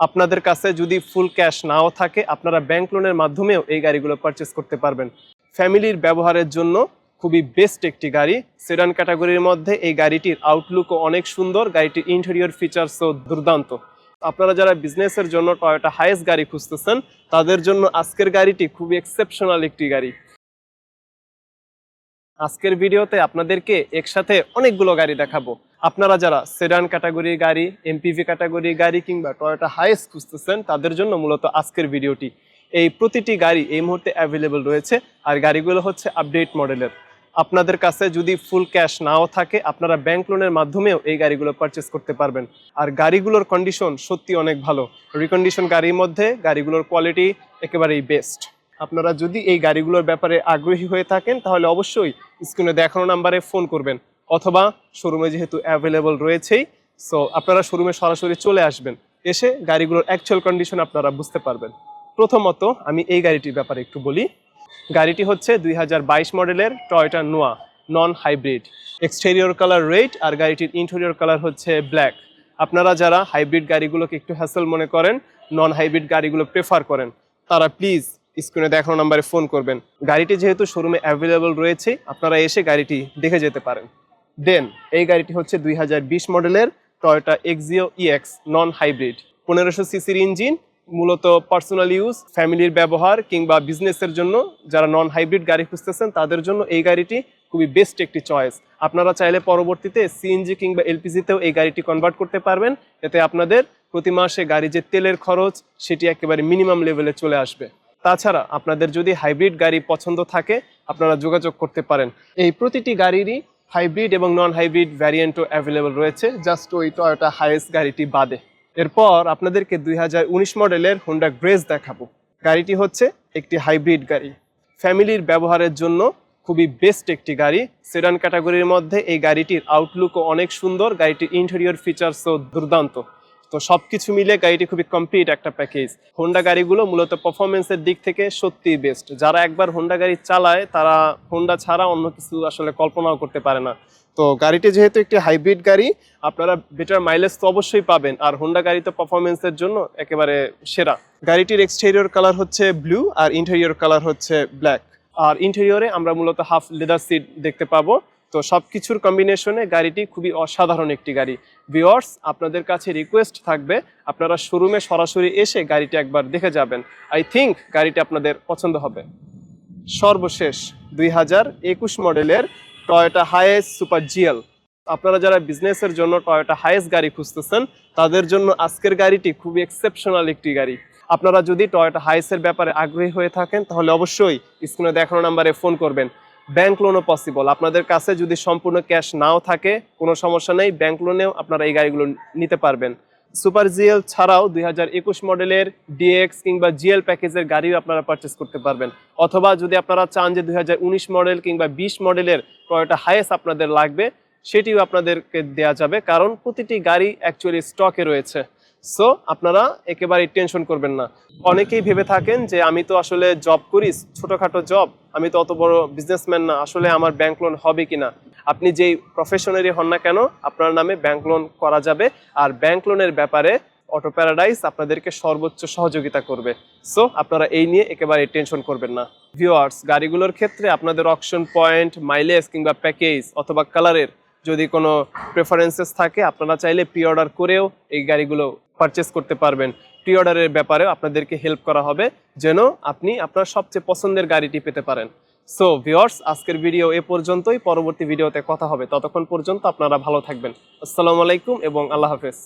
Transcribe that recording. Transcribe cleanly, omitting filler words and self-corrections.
আপনাদের কাছে যদি ফুল ক্যাশ নাও থাকে আপনারা ব্যাংক লোনের মাধ্যমেও এই গাড়িগুলো পারচেস করতে পারবেন। ফ্যামিলির ব্যবহারের জন্য খুবই বেস্ট একটি গাড়ি। সেডান ক্যাটাগরির মধ্যে এই গাড়িটির আউটলুকও অনেক সুন্দর, গাড়িটির ইন্টেরিয়র ফিচার্সও দুর্দান্ত। আপনারা যারা বিজনেসের জন্য টয়োটা হাইস গাড়ি খুঁজতেছেন তাদের জন্য আজকের গাড়িটি খুবই এক্সেপশনাল একটি গাড়ি। আজকের ভিডিওতে আপনাদেরকে একসাথে অনেকগুলো গাড়ি দেখাবো। আপনারা যারা সেডান ক্যাটাগরির গাড়ি, এমপিভি ক্যাটাগরির গাড়ি কিংবা টয়োটা হাইস খুঁজতেছেন তাদের জন্য মূলত আজকের ভিডিওটি। এই প্রতিটি গাড়ি এই মুহূর্তে অ্যাভেলেবল রয়েছে, আর গাড়িগুলো হচ্ছে আপডেট মডেলের। আপনাদের কাছে যদি ফুল ক্যাশ নাও থাকে আপনারা ব্যাংক লোনের মাধ্যমেও এই গাড়িগুলো পারচেস করতে পারবেন। আর গাড়িগুলোর কন্ডিশন সত্যি অনেক ভালো। রিকন্ডিশন গাড়ির মধ্যে গাড়িগুলোর কোয়ালিটি একেবারেই বেস্ট। আপনারা যদি এই গাড়িগুলোর ব্যাপারে আগ্রহী হয়ে থাকেন তাহলে অবশ্যই স্ক্রিনে দেখানো নাম্বারে ফোন করবেন, অথবা শোরুমে যেহেতু অ্যাভেলেবল রয়েছেই, সো আপনারা শোরুমে সরাসরি চলে আসবেন। এসে গাড়িগুলোর অ্যাকচুয়াল কন্ডিশন আপনারা বুঝতে পারবেন। প্রথমত আমি এই গাড়িটির ব্যাপারে একটু বলি। গাড়িটি হচ্ছে 2022 মডেলের Toyota Noah non hybrid. Exterior colour red আর গাড়িটির ইন্টেরিয়র কালার হচ্ছে ব্ল্যাক। আপনারা যারা হাইব্রিড গাড়িগুলোকে একটু হ্যাসেল মনে করেন, নন হাইব্রিড গাড়িগুলো প্রেফার করেন, তারা প্লিজ স্ক্রিনে দেখানো নাম্বারে ফোন করবেন। গাড়িটি যেহেতু শোরুমে অ্যাভেলেবল রয়েছে আপনারা এসে গাড়িটি দেখে যেতে পারেন। দেন এই গাড়িটি হচ্ছে 2020 মডেলের Toyota Axio EX non hybrid. 1500 সিসির ইঞ্জিন, মূলত পার্সোনাল ইউজ, ফ্যামিলির ব্যবহার কিংবা বিজনেসের জন্য যারা নন হাইব্রিড গাড়ি খুঁজতেছেন তাদের জন্য এই গাড়িটি খুবই বেস্ট একটি চয়েস। আপনারা চাইলে পরবর্তীতে সিএনজি কিংবা এলপিজিতেও এই গাড়িটি কনভার্ট করতে পারবেন। এতে আপনাদের প্রতি মাসে গাড়ি যে তেলের খরচ সেটি একেবারে মিনিমাম লেভেলে চলে আসবে। তাছাড়া আপনাদের যদি হাইব্রিড গাড়ি পছন্দ থাকে আপনারা যোগাযোগ করতে পারেন। এই প্রতিটি গাড়িরই হাইব্রিড এবং নন হাইব্রিড ভ্যারিয়েন্টও অ্যাভেলেবল রয়েছে, জাস্ট ওই টয়োটা হাইস গাড়িটি বাদে। এরপর আপনাদেরকে 2019 মডেলের হোন্ডা গ্রেজ দেখাবো। গাড়িটি হচ্ছে একটি হাইব্রিড গাড়ি। ফ্যামিলির ব্যবহারের জন্য খুবই বেস্ট একটি গাড়ি। সেডান ক্যাটাগরির মধ্যে এই গাড়িটির আউটলুকও অনেক সুন্দর, গাড়িটির ইন্টেরিয়র ফিচার্সও দুর্দান্ত। তো সবকিছু মিলে গাড়িটি খুবই কমপ্লিট একটা প্যাকেজ। হোন্ডা গাড়িগুলো মূলত পারফরমেন্সের দিক থেকে সত্যিই বেস্ট। যারা একবার হোন্ডা গাড়ি চালায় তারা হোন্ডা ছাড়া অন্য কিছু আসলে কল্পনাও করতে পারে না। তো গাড়িটি যেহেতু একটি হাইব্রিড গাড়ি আপনারা বেটার মাইলেজ তো অবশ্যই পাবেন, আর হোন্ডা গাড়ি তো পারফরমেন্সের জন্য একেবারে সেরা। গাড়িটির এক্সটেরিয়র কালার হচ্ছে ব্লু আর ইন্টেরিয়র কালার হচ্ছে ব্ল্যাক। আর ইন্টেরিয়রে আমরা মূলত হাফ লেদার সিট দেখতে পাবো। তো সব কিছুর কম্বিনেশনে গাড়িটি খুবই অসাধারণ একটি গাড়ি। ভিউয়ার্স, আপনাদের কাছে রিকোয়েস্ট থাকবে আপনারা শোরুমে সরাসরি এসে গাড়িটি একবার দেখে যাবেন। আই থিঙ্ক গাড়িটি আপনাদের পছন্দ হবে। সর্বশেষ 2021 মডেলের টয়োটা হাইস সুপার জিএল। আপনারা যারা বিজনেসের জন্য টয়োটা হাইস গাড়ি খুঁজতেছেন তাদের জন্য আজকের গাড়িটি খুবই এক্সেপশনাল একটি গাড়ি। আপনারা যদি টয়োটা হাইসের ব্যাপারে আগ্রহী হয়ে থাকেন তাহলে অবশ্যই স্ক্রিনে দেখানো নাম্বারে ফোন করবেন। ব্যাংক লোনও পসিবল। আপনাদের কাছে যদি সম্পূর্ণ ক্যাশ নাও থাকে কোনো সমস্যা নেই, ব্যাংক লোনেও আপনারা এই গাড়িগুলো নিতে পারবেন। সুপার জিএল ছাড়াও 2021 মডেলের ডিএক্স কিংবা জিএল প্যাকেজের গাড়িও আপনারা পারচেস করতে পারবেন। অথবা যদি আপনারা চান যে 2019 মডেল কিংবা 20 মডেলের টয়োটা হাইস আপনাদের লাগবে সেটিও আপনাদেরকে দেওয়া যাবে, কারণ প্রতিটি গাড়ি অ্যাকচুয়ালি স্টকে রয়েছে। সো আপনারা একেবারেই টেনশন করবেন না। অনেকেই ভেবে থাকেন যে আমি তো আসলে জব করি, ছোটোখাটো জব, আমি তো অত বড় বিজনেসম্যান না, আসলে আমার ব্যাংক লোন হবে কিনা। আপনি যেই প্রফেশনেরই হন না কেন আপনার নামে ব্যাংক লোন করা যাবে, আর ব্যাংক লোনের ব্যাপারে অটো প্যারাডাইস আপনাদেরকে সর্বোচ্চ সহযোগিতা করবে। সো আপনারা এই নিয়ে একেবারে টেনশন করবেন না। ভিউয়ার্স, গাড়িগুলোর ক্ষেত্রে আপনাদের অকশন পয়েন্ট, মাইলেজ কিংবা প্যাকেজ অথবা কালারের যদি কোনো প্রেফারেন্সেস থাকে আপনারা চাইলে প্রি অর্ডার করেও এই গাড়িগুলো পারচেস করতে পারবেন। প্রি অর্ডারের ব্যাপারেও আপনাদেরকে হেল্প করা হবে যেন আপনি আপনার সবচেয়ে পছন্দের গাড়িটি পেতে পারেন। সো ভিউয়ার্স, আজকের ভিডিও এ পর্যন্তই। পরবর্তী ভিডিওতে কথা হবে, ততক্ষণ পর্যন্ত আপনারা ভালো থাকবেন। আসসালামু আলাইকুম এবং আল্লাহ হাফেজ।